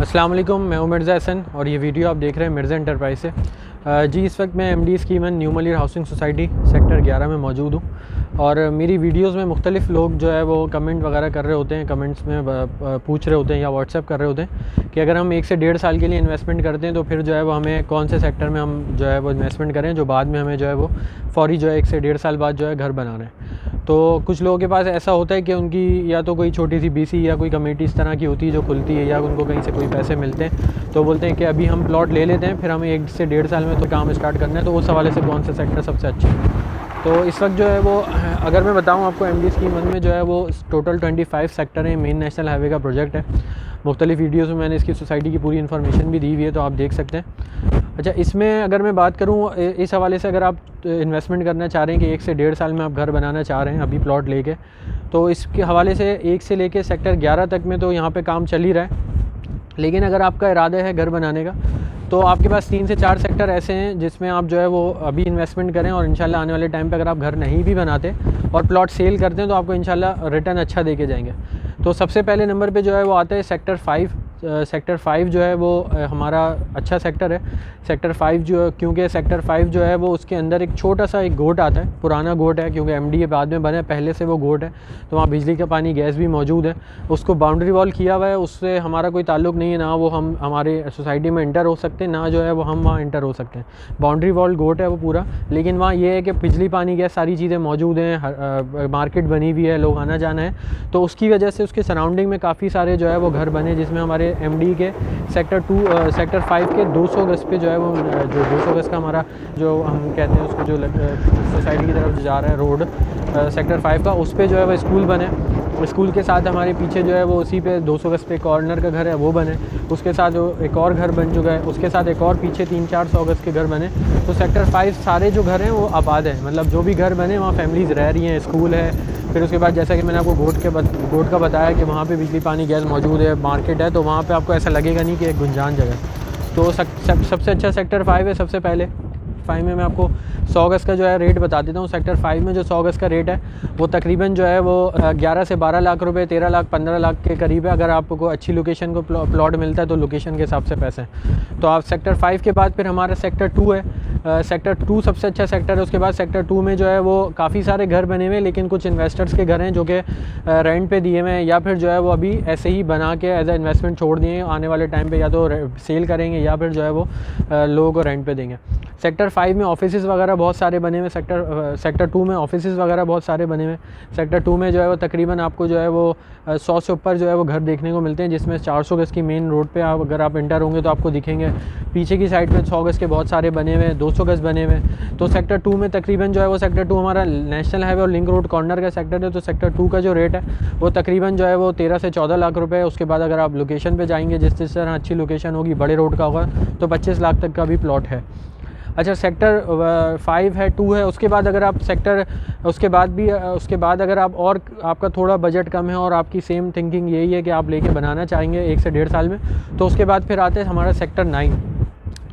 अस्सलाम वालेकुम, मैं हूं मिर्ज़ा हसन और ये वीडियो आप देख रहे हैं मिर्ज़ा एंटरप्राइज से। जी इस वक्त मैं MD Schiemann new Malir housing society sector 11 में मौजूद हूं और मेरी वीडियोस में मुख्तलिफ लोग जो है वो कमेंट वगैरह कर रहे होते हैं, कमेंट्स में पूछ रहे होते हैं या व्हाट्सएप कर रहे होते हैं कि अगर हम 1 से 1.5 साल के लिए इन्वेस्टमेंट करते हैं तो फिर जो है वो हमें कौन से सेक्टर में हम जो है वो इन्वेस्टमेंट करें जो बाद में हमें जो है वो फौरी जो है 1 से 1.5 साल बाद जो है घर बनाना है। तो कुछ लोगों के पास ऐसा होता है कि उनकी या तो कोई छोटी सी बीसी या कोई कमेटी इस तरह की होती है जो खुलती है या उनको कहीं से कोई पैसे मिलते हैं, तो बोलते हैं कि अभी हम प्लॉट ले लेते हैं, फिर हमें 1 से 1.5 साल में तो काम स्टार्ट करना है। तो उस हवाले से कौन सा सेक्टर सबसे अच्छा है? तो इस वक्त जो है वो अगर मैं बताऊं आपको, एमडी स्कीम 1 में जो है वो टोटल 25 सेक्टर है। मेन नेशनल हाईवे का प्रोजेक्ट है। मुख्तलिफ वीडियोज़ में मैंने इसकी सोसाइटी की पूरी इन्फॉर्मेशन भी दी हुई है, तो आप देख सकते हैं। अच्छा, इसमें अगर मैं बात करूं इस हवाले से, अगर आप इन्वेस्टमेंट करना चाह रहे हैं कि 1 से 1.5 साल में आप घर बनाना चाह रहे हैं अभी प्लॉट लेके, तो इसके हवाले से 1 से लेके सेक्टर 11 तक में तो यहाँ पे काम चल ही रहा है। लेकिन अगर आपका इरादा है घर बनाने का तो आपके पास 3 से 4 सेक्टर ऐसे हैं जिसमें आप जो है वो अभी इन्वेस्टमेंट करें और इंशाल्लाह आने वाले टाइम पे अगर आप घर नहीं भी बनाते और प्लॉट सेल करते हैं तो आपको इंशाल्लाह रिटर्न अच्छा दे के जाएंगे। तो सबसे पहले नंबर पे जो है वो आता है सेक्टर 5। सेक्टर 5 जो है वो हमारा अच्छा सेक्टर है। सेक्टर 5 जो, क्योंकि सेक्टर 5 जो है वो उसके अंदर एक छोटा सा एक गोट आता है, पुराना गोट है क्योंकि एमडी बाद में बना है, पहले से वो गोट है। तो वहाँ बिजली का पानी, गैस भी मौजूद है। उसको बाउंड्री वॉल किया हुआ है, उससे हमारा कोई ताल्लुक़ नहीं है, ना वो हम हमारे सोसाइटी में इंटर हो सकते हैं, ना जो है वो हम वहाँ इंटर हो सकते हैं। बाउंड्री वॉल गोट है वो पूरा, लेकिन वहाँ ये है कि बिजली पानी, गैस सारी चीज़ें मौजूद हैं, मार्केट बनी हुई है, लोग आना जाना है। तो उसकी वजह से उसके सराउंडिंग में काफ़ी सारे जो है वो घर बने, जिसमें हमारे एमडी के सेक्टर 5 के 200 गज पे जो है वो जो 200 गज का हमारा जो हम कहते हैं उसको जो सोसाइटी की तरफ जा रहा है रोड सेक्टर 5 का, उस पे जो है वो स्कूल बने। स्कूल के साथ हमारे पीछे जो है वो उसी पे 200 गज पे कॉर्नर का घर है वो बने, उसके साथ जो एक और घर बन चुका है, उसके साथ एक और पीछे 300-400 गज के घर बने। तो सेक्टर 5 सारे जो घर हैं वो आबाद हैं, मतलब जो भी घर बने वहाँ फैमिलीज़ रह रही हैं, स्कूल है। फिर उसके बाद जैसा कि मैंने आपको गोट का बताया कि वहाँ पे बिजली पानी गैस मौजूद है, मार्केट है, तो वहाँ पे आपको ऐसा लगेगा नहीं कि एक गुंजान जगह। तो सबसे अच्छा सेक्टर 5 है। सबसे पहले 5 में मैं आपको 100 गज का जो है रेट बता देता हूँ। सेक्टर 5 में जो 100 गज का रेट है वो तकरीबन जो है वो 11 से 12 लाख रुपए, 13 लाख 15 लाख के करीब है। अगर आपको अच्छी लोकेशन को प्लॉट मिलता है तो लोकेशन के हिसाब से पैसे हैं। तो आप सेक्टर 5 के बाद फिर हमारा सेक्टर 2 है। सेक्टर 2 सबसे अच्छा सेक्टर है। उसके बाद सेक्टर 2 में जो है वो काफ़ी सारे घर बने हुए, लेकिन कुछ इन्वेस्टर्स के घर हैं जो कि रेंट पे दिए हुए हैं, या फिर जो है वो अभी ऐसे ही बना के एज ए इन्वेस्टमेंट छोड़ दिए हैं। आने वाले टाइम पे या तो सेल करेंगे या फिर जो है वो लोगों को रेंट पे देंगे। सेक्टर 5 में ऑफिसेज़ वगैरह बहुत सारे बने हुए। सेक्टर 2 में ऑफिसेज़ वगैरह बहुत सारे बने हुए। सेक्टर 2 में जो है वो तकरीबन आपको जो है वो 100 से ऊपर जो है वो घर देखने को मिलते हैं, जिसमें 400 गज की मेन रोड पे अगर आप इंटर होंगे तो आपको दिखेंगे। पीछे की साइड में 100 गज के बहुत सारे बने हुए हैं, 200 गज बने हुए हैं। तो सेक्टर 2 में तकरीबन जो है वो सेक्टर 2 हमारा नेशनल हाईवे और लिंक रोड कॉर्नर का सेक्टर है। तो सेक्टर 2 का जो रेट है वो तकरीबन जो है वो 13 से 14 लाख रुपए है। उसके बाद अगर आप लोकेशन पे जाएंगे, जिस तरह अच्छी लोकेशन होगी, बड़े रोड का होगा, तो 25 लाख तक का भी प्लॉट है। अच्छा, सेक्टर 5 है, 2 है। उसके बाद अगर आप उसके बाद अगर आप और आपका थोड़ा बजट कम है और आपकी सेम थिंकिंग यही है कि आप लेके बनाना चाहेंगे 1 से 1.5 साल में, तो उसके बाद फिर आता है हमारा सेक्टर 9।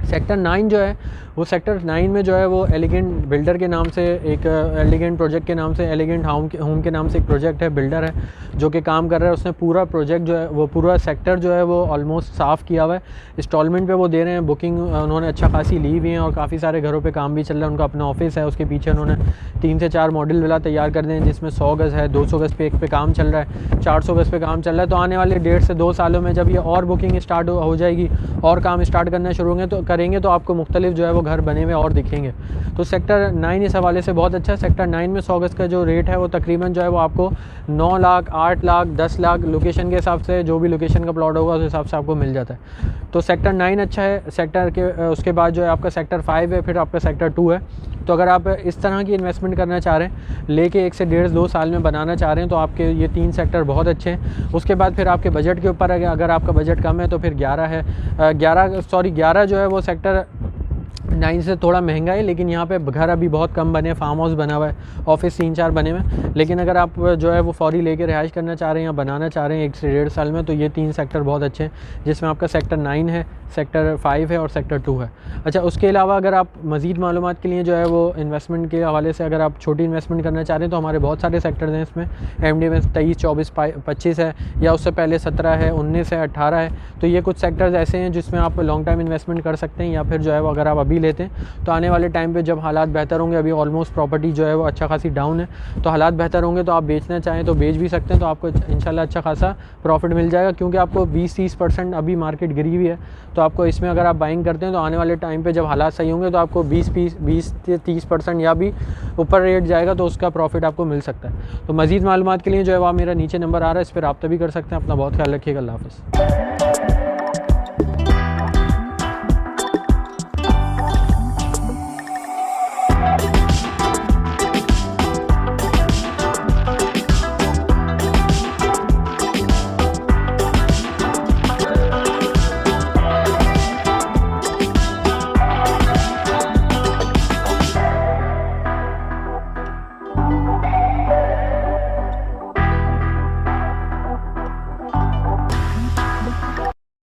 सेक्टर 9 जो है वो सेक्टर 9 में जो है वो एलिगेंट बिल्डर के नाम से एक एलिगेंट प्रोजेक्ट के नाम से, एलिगेंट होम के नाम से एक प्रोजेक्ट है, बिल्डर है जो कि काम कर रहा है। उसने पूरा प्रोजेक्ट जो है वो पूरा सेक्टर जो है वो ऑलमोस्ट साफ़ किया हुआ है। इंस्टॉलमेंट पे वो दे रहे हैं, बुकिंग उन्होंने अच्छा खासी ली हुई है और काफ़ी सारे घरों पे काम भी चल रहा है। उनका अपना ऑफिस है, उसके पीछे उन्होंने 3 से 4 मॉडल विला तैयार कर दिए हैं, जिसमें 100 गज़ है, 200 गज़ पे एक पे काम चल रहा है, 400 गज़ पे काम चल रहा है। तो आने वाले 1.5 से 2 सालों में जब ये और बुकिंग स्टार्ट हो जाएगी और काम स्टार्ट करना शुरू करेंगे तो आपको मुख्तलिफ जो है वो घर बने हुए और दिखेंगे। तो सेक्टर 9 इस हवाले से बहुत अच्छा है। सेक्टर 9 में 100 गज का जो रेट है वो तकरीबन जो है वो आपको 9 लाख, 8 लाख, 10 लाख लोकेशन के हिसाब से, जो भी लोकेशन का प्लॉट होगा उस हिसाब से आपको मिल जाता है। तो सेक्टर 9 अच्छा है। सेक्टर के उसके बाद जो है आपका सेक्टर 5 है, फिर आपका सेक्टर 2 है। तो अगर आप इस तरह की इन्वेस्टमेंट करना चाह रहे हैं, लेके 1 से 1.5-2 साल में बनाना चाह रहे हैं, तो आपके ये 3 सेक्टर बहुत अच्छे हैं। उसके बाद फिर आपके बजट के ऊपर है, अगर आपका बजट कम है तो फिर 11 है। 11 जो है वो सेक्टर 9 से थोड़ा महंगा है, लेकिन यहाँ पे घर अभी बहुत कम बने, फार्म हाउस बना हुआ है, ऑफिस 3-4 बने हुए हैं। लेकिन अगर आप जो है वो फौरी लेके रिहाइश करना चाह रहे हैं या बनाना चाह रहे हैं 1 से 1.5 साल में, तो ये 3 सेक्टर बहुत अच्छे हैं, जिसमें आपका सेक्टर 9 है, सेक्टर 5 है और सेक्टर 2 है। अच्छा, उसके अलावा अगर आप मज़ीद मालूमात के लिए जो है वो इन्वेस्टमेंट के हवाले से अगर आप छोटी इन्वेस्टमेंट करना चाह रहे हैं, तो हमारे बहुत सारे सेक्टर्स हैं इसमें। एमडी में 23, 24, 25 है, या उससे पहले 17 है, 19 है, 18 है। तो ये कुछ सेक्टर्स ऐसे हैं जिसमें आप लॉन्ग टाइम इन्वेस्टमेंट कर सकते हैं, या फिर जो है वो अगर आप अभी लेते हैं तो आने वाले टाइम पे जब हालात बेहतर होंगे, अभी ऑलमोस्ट प्रॉपर्टी जो है वो अच्छा खासी डाउन है, तो हालात बेहतर होंगे तो आप बेचना चाहें तो बेच भी सकते हैं, तो आपको इंशाल्लाह अच्छा खासा प्रॉफिट मिल जाएगा। क्योंकि आपको 20-30% अभी मार्केट गिरी हुई है, तो आपको इसमें अगर आप बाइंग करते हैं तो आने वाले टाइम पे जब हालात सही होंगे तो आपको 20 से 30% या भी ऊपर रेट जाएगा, तो उसका प्रॉफिट आपको मिल सकता है। तो मज़ीद मालूमात के लिए जो है वह मेरा नीचे नंबर आ रहा है, इस पर रब्ता भी कर सकते हैं। अपना बहुत ख्याल रखिएगा। अल्लाह हाफ़िज़।